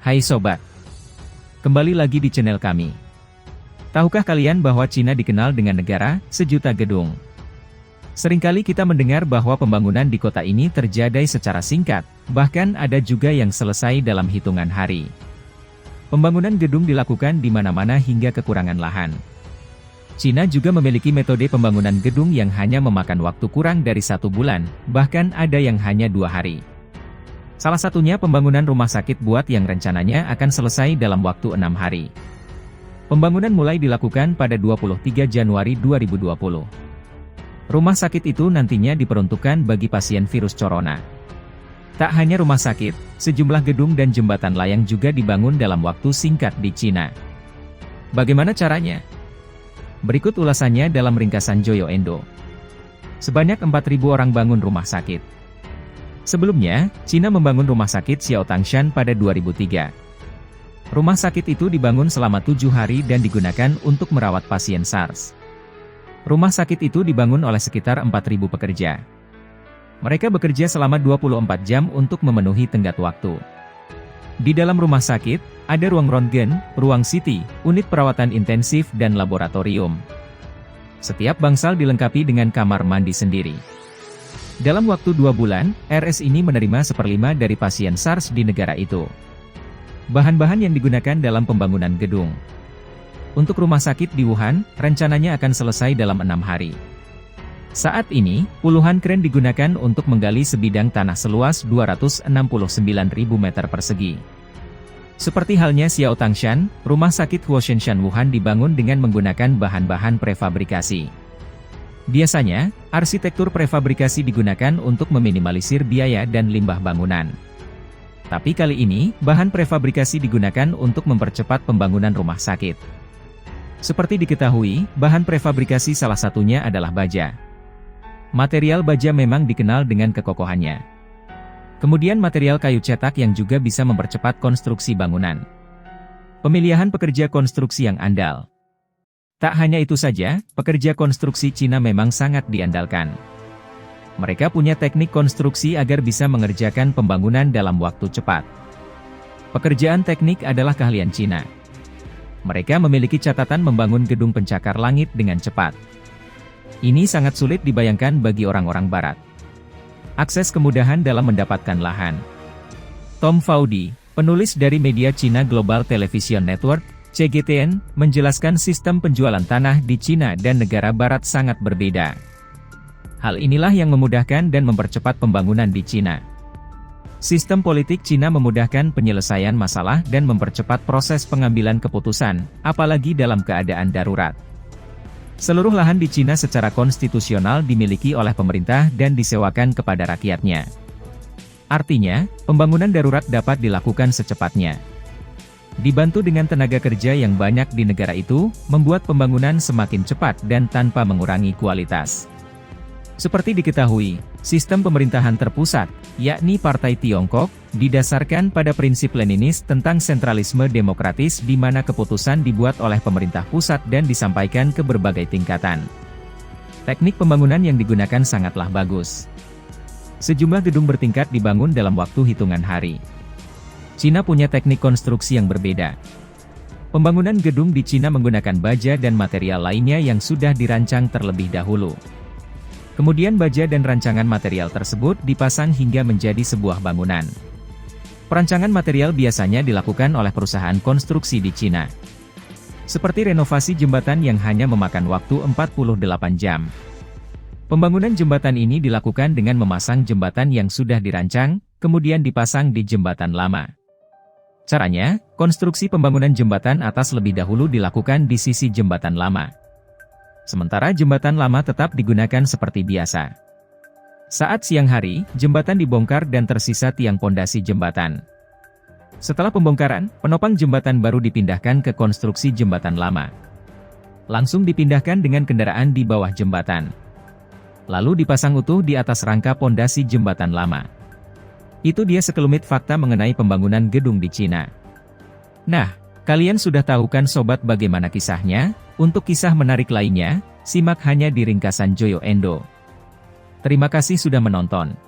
Hai sobat, kembali lagi di channel kami. Tahukah kalian bahwa Cina dikenal dengan negara sejuta gedung? Seringkali kita mendengar bahwa pembangunan di kota ini terjadi secara singkat, bahkan ada juga yang selesai dalam hitungan hari. Pembangunan gedung dilakukan di mana-mana hingga kekurangan lahan. Cina juga memiliki metode pembangunan gedung yang hanya memakan waktu kurang dari 1 bulan, bahkan ada yang hanya 2 hari. Salah satunya pembangunan rumah sakit buat yang rencananya akan selesai dalam waktu 6 hari. Pembangunan mulai dilakukan pada 23 Januari 2020. Rumah sakit itu nantinya diperuntukkan bagi pasien virus corona. Tak hanya rumah sakit, sejumlah gedung dan jembatan layang juga dibangun dalam waktu singkat di Cina. Bagaimana caranya? Berikut ulasannya dalam ringkasan Joyo Endo. Sebanyak 4.000 orang bangun rumah sakit. Sebelumnya, Cina membangun rumah sakit Xiao Tangshan pada 2003. Rumah sakit itu dibangun selama 7 hari dan digunakan untuk merawat pasien SARS. Rumah sakit itu dibangun oleh sekitar 4.000 pekerja. Mereka bekerja selama 24 jam untuk memenuhi tenggat waktu. Di dalam rumah sakit, ada ruang röntgen, ruang CT, unit perawatan intensif dan laboratorium. Setiap bangsal dilengkapi dengan kamar mandi sendiri. Dalam waktu 2 bulan, RS ini menerima 1/5 dari pasien SARS di negara itu. Bahan-bahan yang digunakan dalam pembangunan gedung. Untuk rumah sakit di Wuhan, rencananya akan selesai dalam 6 hari. Saat ini, puluhan kren digunakan untuk menggali sebidang tanah seluas 269.000 meter persegi. Seperti halnya Xiao Tangshan, rumah sakit Huoshenshan Wuhan dibangun dengan menggunakan bahan-bahan prefabrikasi. Biasanya, arsitektur prefabrikasi digunakan untuk meminimalisir biaya dan limbah bangunan. Tapi kali ini, bahan prefabrikasi digunakan untuk mempercepat pembangunan rumah sakit. Seperti diketahui, bahan prefabrikasi salah satunya adalah baja. Material baja memang dikenal dengan kekokohannya. Kemudian material kayu cetak yang juga bisa mempercepat konstruksi bangunan. Pemilihan pekerja konstruksi yang andal. Tak hanya itu saja, pekerja konstruksi Cina memang sangat diandalkan. Mereka punya teknik konstruksi agar bisa mengerjakan pembangunan dalam waktu cepat. Pekerjaan teknik adalah keahlian Cina. Mereka memiliki catatan membangun gedung pencakar langit dengan cepat. Ini sangat sulit dibayangkan bagi orang-orang barat. Akses kemudahan dalam mendapatkan lahan. Tom Faudy, penulis dari media China Global Television Network, CGTN, menjelaskan sistem penjualan tanah di Cina dan negara barat sangat berbeda. Hal inilah yang memudahkan dan mempercepat pembangunan di Cina. Sistem politik Cina memudahkan penyelesaian masalah dan mempercepat proses pengambilan keputusan, apalagi dalam keadaan darurat. Seluruh lahan di Cina secara konstitusional dimiliki oleh pemerintah dan disewakan kepada rakyatnya. Artinya, pembangunan darurat dapat dilakukan secepatnya. Dibantu dengan tenaga kerja yang banyak di negara itu, membuat pembangunan semakin cepat dan tanpa mengurangi kualitas. Seperti diketahui, sistem pemerintahan terpusat, yakni Partai Tiongkok, didasarkan pada prinsip Leninis tentang sentralisme demokratis di mana keputusan dibuat oleh pemerintah pusat dan disampaikan ke berbagai tingkatan. Teknik pembangunan yang digunakan sangatlah bagus. Sejumlah gedung bertingkat dibangun dalam waktu hitungan hari. Cina punya teknik konstruksi yang berbeda. Pembangunan gedung di Cina menggunakan baja dan material lainnya yang sudah dirancang terlebih dahulu. Kemudian baja dan rancangan material tersebut dipasang hingga menjadi sebuah bangunan. Perancangan material biasanya dilakukan oleh perusahaan konstruksi di Cina. Seperti renovasi jembatan yang hanya memakan waktu 48 jam. Pembangunan jembatan ini dilakukan dengan memasang jembatan yang sudah dirancang, kemudian dipasang di jembatan lama. Caranya, konstruksi pembangunan jembatan atas lebih dahulu dilakukan di sisi jembatan lama. Sementara jembatan lama tetap digunakan seperti biasa. Saat siang hari, jembatan dibongkar dan tersisa tiang pondasi jembatan. Setelah pembongkaran, penopang jembatan baru dipindahkan ke konstruksi jembatan lama. Langsung dipindahkan dengan kendaraan di bawah jembatan. Lalu dipasang utuh di atas rangka pondasi jembatan lama. Itu dia sekelumit fakta mengenai pembangunan gedung di Cina. Nah, kalian sudah tahu kan sobat bagaimana kisahnya? Untuk kisah menarik lainnya, simak hanya di ringkasan Joyo Endo. Terima kasih sudah menonton.